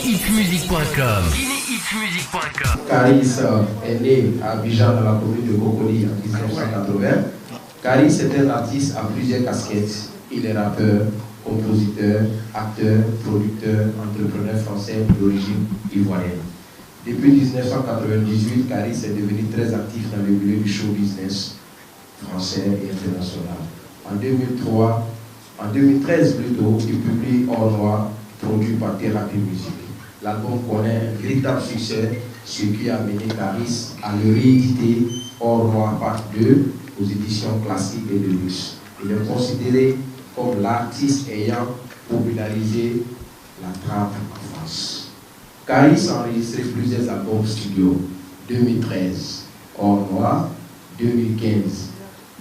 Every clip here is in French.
GuinéeHitsMusic.com. Caris est né à Abidjan dans la commune de Cocody en 1980. Caris est un artiste à plusieurs casquettes. Il est rappeur, compositeur, acteur, producteur, entrepreneur français d'origine ivoirienne. Depuis 1998, Caris est devenu très actif dans le milieu du show business français et international. En 2013 plutôt, il publie Or Noir, produit par Thérapie Musique. L'album connaît un véritable succès, ce qui a amené Caris à le rééditer Or Noir Part 2 aux éditions classiques et de luxe. Il est considéré comme l'artiste ayant popularisé la trappe en France. Caris a enregistré plusieurs albums studio. 2013, Or Noir, 2015,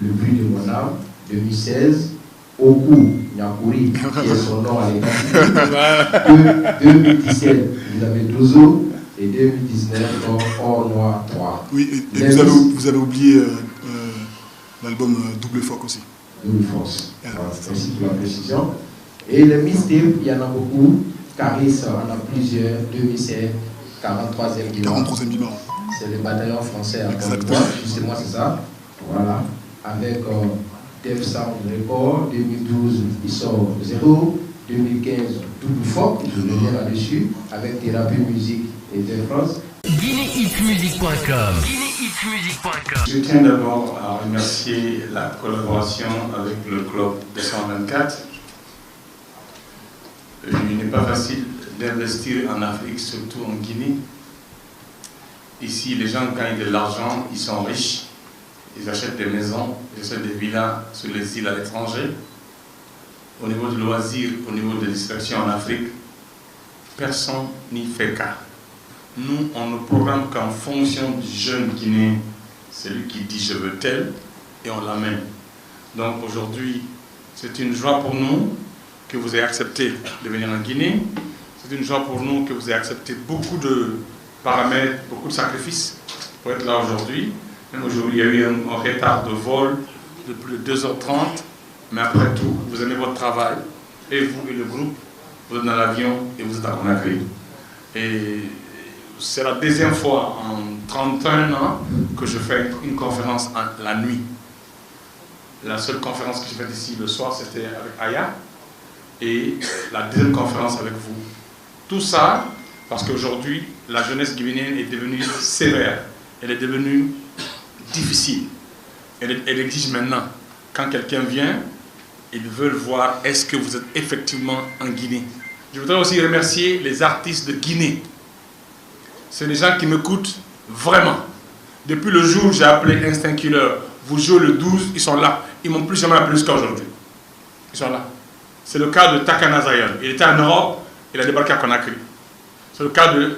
Le but de mon âme, 2016, Oku Nyakuri, qui est son nom à l'époque, 2017, vous avez Dozo, et 2019, Or Noir 3. Oui, et vous avez oublié l'album Double Foc aussi. Double Force, merci pour la précision. Et les mixtapes, il y en a beaucoup. Caris en a plusieurs, 2007, 43e bilan. 43e bilan. C'est le bataillon français à Port-de-Voix, justement c'est ça. Voilà, avec Dev Sound Record, 2012 il sort 0, 2015 Double Foc, je reviens là-dessus, avec Thérapie Musique et Dev France. GuinéeHitsMusic.com. Je tiens d'abord à remercier la collaboration avec le club 224. Il n'est pas facile d'investir en Afrique, surtout en Guinée. Ici, les gens gagnent de l'argent, ils sont riches, ils achètent des maisons, ils achètent des villas sur les îles à l'étranger. Au niveau du loisir, au niveau de distraction en Afrique, personne n'y fait cas. Nous, on ne programme qu'en fonction du jeune Guinéen, celui qui dit je veux tel, et on l'amène. Donc aujourd'hui, c'est une joie pour nous que vous ayez accepté de venir en Guinée. C'est une joie pour nous que vous ayez accepté beaucoup de paramètres, beaucoup de sacrifices pour être là aujourd'hui. Même aujourd'hui, il y a eu un retard de vol de plus de 2h30, mais après tout, vous aimez votre travail, et vous et le groupe, vous êtes dans l'avion et vous êtes à Conakry. Et c'est la deuxième fois en 31 ans que je fais une conférence la nuit. La seule conférence que j'ai faite ici le soir, c'était avec Aya, et la deuxième conférence avec vous. Tout ça parce qu'aujourd'hui, la jeunesse guinéenne est devenue sévère, elle est devenue difficile. Elle exige maintenant, quand quelqu'un vient, ils veulent voir est-ce que vous êtes effectivement en Guinée. Je voudrais aussi remercier les artistes de Guinée. C'est des gens qui m'écoutent vraiment. Depuis le jour où j'ai appelé Instinct Killer, vous jouez le 12, ils sont là. Ils m'ont plus jamais appelé jusqu'à aujourd'hui. Ils sont là. C'est le cas de Takana Zayon. Il était en Europe, il a débarqué à Conakry. C'est le cas de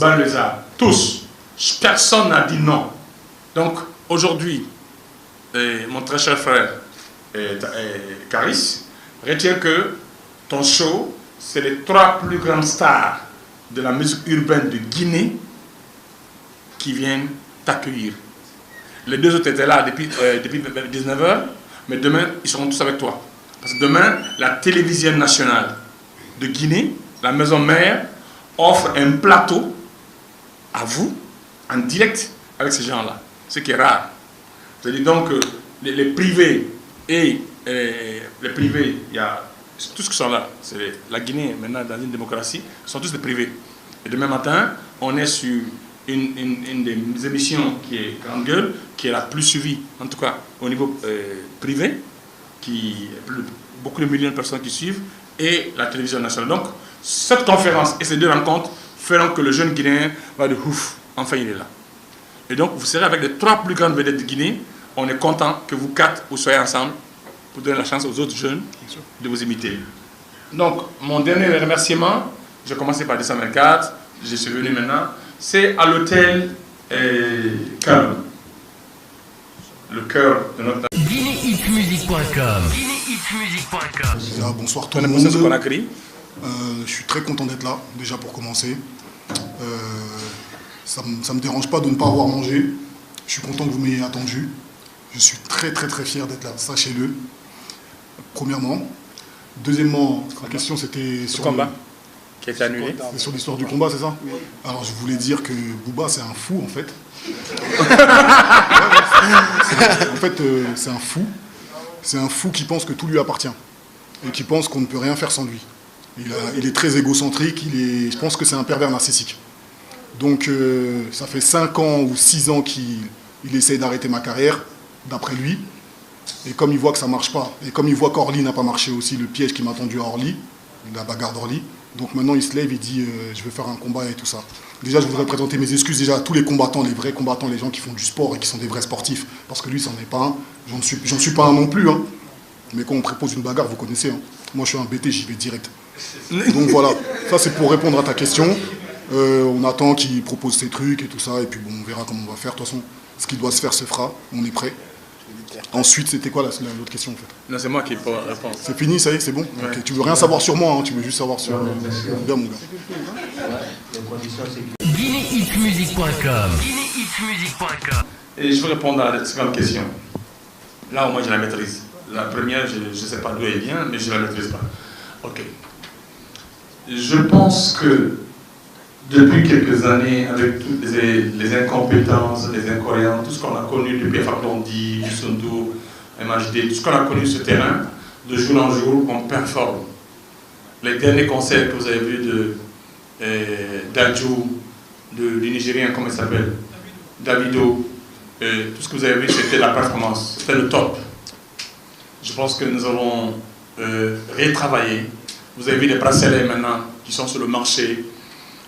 Banleza. Tous. Personne n'a dit non. Donc aujourd'hui, mon très cher frère Caris, retiens que ton show, c'est les 3 plus grandes stars de la musique urbaine de Guinée qui viennent t'accueillir. Les 2 autres étaient là depuis 19h, mais demain, ils seront tous avec toi. Parce que demain, la télévision nationale de Guinée, la maison mère, offre un plateau à vous, en direct, avec ces gens-là. Ce qui est rare. C'est-à-dire donc que les privés et les privés, il y a tous ceux qui sont là. La Guinée, maintenant, dans une démocratie, sont tous des privés. Et demain matin, on est sur une des émissions qui est Grande Gueule, qui est la plus suivie, en tout cas au niveau privé, beaucoup de millions de personnes qui suivent, et la télévision nationale. Donc, cette conférence et ces 2 rencontres feront que le jeune Guinéen va dire ouf, enfin il est là. Et donc, vous serez avec les 3 plus grandes vedettes de Guinée. On est content que vous 4 vous soyez ensemble pour donner la chance aux autres jeunes de vous imiter. Donc, mon dernier remerciement, j'ai commencé par 224, je suis venu maintenant, c'est à l'hôtel Calum, le cœur de notre... GuinéeHitsMusic.com. Bonsoir tout le monde. Je suis très content d'être là, déjà pour commencer. Ça ne me dérange pas de ne pas avoir mangé. Je suis content que vous m'ayez attendu. Je suis très fier d'être là, sachez-le. Premièrement. Deuxièmement, la question c'était sur... combat. qui a été annulé. C'est sur l'histoire du combat, c'est ça? Oui. Alors je voulais dire que Booba c'est un fou en fait. En fait c'est un fou. C'est un fou qui pense que tout lui appartient. Et qui pense qu'on ne peut rien faire sans lui. Il est très égocentrique, je pense que c'est un pervers narcissique. Donc ça fait 5 ans ou 6 ans qu'il essaye d'arrêter ma carrière, d'après lui. Et comme il voit que ça ne marche pas, et comme il voit qu'Orly n'a pas marché aussi, le piège qui m'a tendu à Orly, la bagarre d'Orly, donc maintenant il se lève, il dit je veux faire un combat et tout ça. Déjà je voudrais présenter mes excuses déjà à tous les combattants, les vrais combattants, les gens qui font du sport et qui sont des vrais sportifs. Parce que lui, c'en est pas un, j'en suis pas un non plus. Hein. Mais quand on propose une bagarre, vous connaissez, hein. Moi je suis un BT, j'y vais direct. Donc voilà, ça c'est pour répondre à ta question. On attend qu'il propose ses trucs et tout ça, et puis bon, on verra comment on va faire. De toute façon, ce qui doit se faire se fera, on est prêt. Ensuite, c'était quoi l'autre question en fait? Non, c'est moi qui peux répondre. C'est fini, ça y est, c'est bon, Ouais. Okay. Tu veux rien savoir sur moi, hein, tu veux juste savoir sur... Bien mon gars. GuinéHitMusic.com. GuinéHitMusic.com. Et je veux répondre à la seconde question. Là, au moins, je la maîtrise. La première, je ne sais pas d'où elle vient, mais je ne la maîtrise pas. Ok. Je pense que depuis quelques années, avec toutes les incompétences, les incohérences, tout ce qu'on a connu depuis Faklondi, Youssou, MHD, tout ce qu'on a connu sur ce terrain, de jour en jour, on performe. Les derniers concerts que vous avez vus d'Adjou, du Nigérien, comment il s'appelle, Davido, tout ce que vous avez vu, c'était la performance, c'était le top. Je pense que nous allons retravailler. Vous avez vu les bracelets maintenant qui sont sur le marché.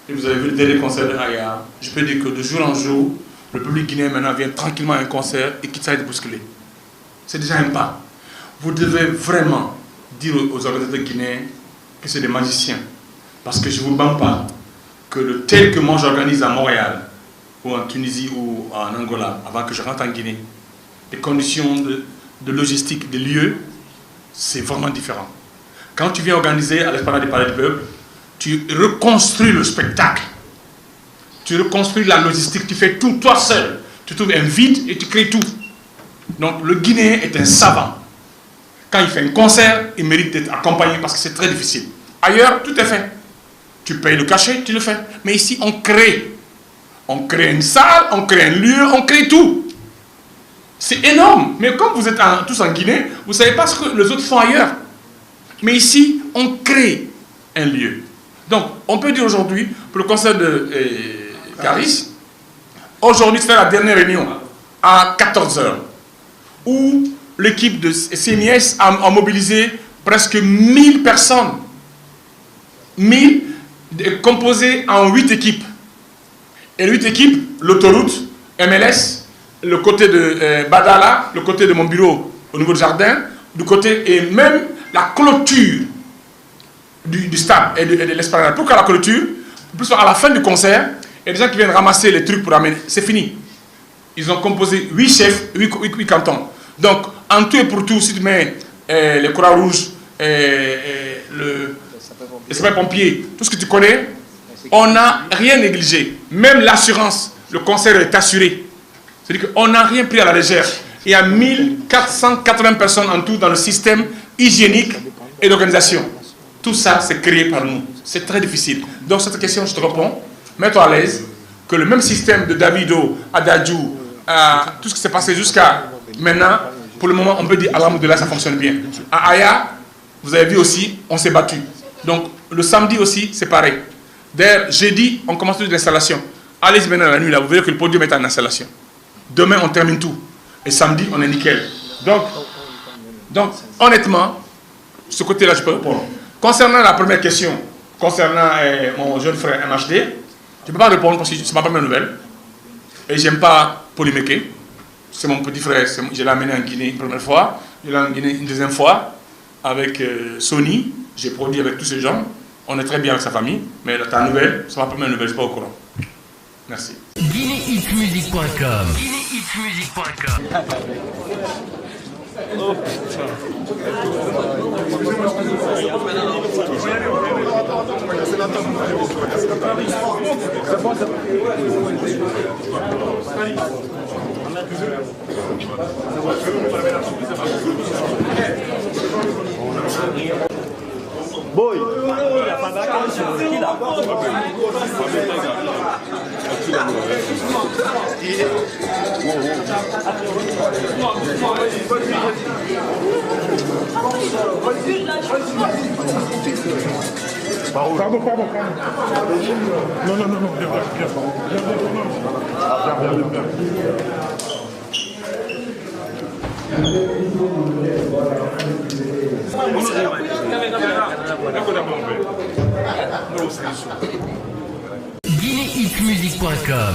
Et vous avez vu le dernier concert de Aya. Je peux dire que de jour en jour, le public guinéen maintenant vient tranquillement à un concert et quitte ça de bousculer. C'est déjà un pas. Vous devez vraiment dire aux organisateurs guinéens que c'est des magiciens. Parce que je ne vous bats pas que le tel que moi j'organise à Montréal, ou en Tunisie, ou en Angola, avant que je rentre en Guinée, les conditions de logistique des lieux, c'est vraiment différent. Quand tu viens organiser à l'Esplanade du Palais du Peuple, tu reconstruis le spectacle, tu reconstruis la logistique, tu fais tout toi seul. Tu trouves un vide et tu crées tout. Donc le Guinéen est un savant. Quand il fait un concert, il mérite d'être accompagné parce que c'est très difficile. Ailleurs, tout est fait. Tu payes le cachet, tu le fais. Mais ici, on crée. On crée une salle, on crée un lieu, on crée tout. C'est énorme. Mais comme vous êtes tous en Guinée, vous ne savez pas ce que les autres font ailleurs. Mais ici, on crée un lieu. Donc, on peut dire aujourd'hui, pour le concert de Caris, aujourd'hui, c'était la dernière réunion, à 14 h, où l'équipe de CNIS a mobilisé presque 1000 personnes. 1000, composées en 8 équipes. Et 8 équipes, l'autoroute, MLS, le côté de Badala, le côté de mon bureau au niveau du jardin, du côté, et même la clôture du stade et de l'esplanade. Pourquoi la clôture? Plus à la fin du concert, il y a des gens qui viennent ramasser les trucs pour amener. C'est fini. Ils ont composé 8 chefs, 8 cantons. Donc, en tout et pour tout, si tu mets les Croix-Rouges, les sapeurs-pompiers, tout ce que tu connais, on n'a rien négligé. Même l'assurance, le concert est assuré. C'est-à-dire qu'on n'a rien pris à la légère. Il y a 1480 personnes en tout dans le système hygiénique et d'organisation. Tout ça, c'est créé par nous. C'est très difficile. Donc, cette question, je te réponds. Mets-toi à l'aise que le même système de Davido, à Dadjou, tout ce qui s'est passé jusqu'à maintenant, pour le moment, on peut dire, alhamdoulilah, ça fonctionne bien. À Aya, vous avez vu aussi, on s'est battu. Donc, le samedi aussi, c'est pareil. D'ailleurs, jeudi, on commence toute l'installation. Allez-y maintenant la nuit, là, vous verrez que le podium est en installation. Demain, on termine tout. Et samedi, on est nickel. Donc honnêtement, ce côté-là, je peux répondre. Concernant la première question, concernant mon jeune frère MHD, je ne peux pas répondre parce que c'est ma première nouvelle. Et je n'aime pas polémiquer. C'est mon petit frère, je l'ai amené en Guinée une première fois, je l'ai amené en Guinée une deuxième fois, avec Sony, j'ai produit avec tous ces gens. On est très bien avec sa famille, mais ta nouvelle, c'est ma première nouvelle, je ne suis pas au courant. Merci. GuinéHitMusic.com. GuinéHitMusic.com. Boy. Pardon. Non, viens. Viens. GuinéHitsMusic.com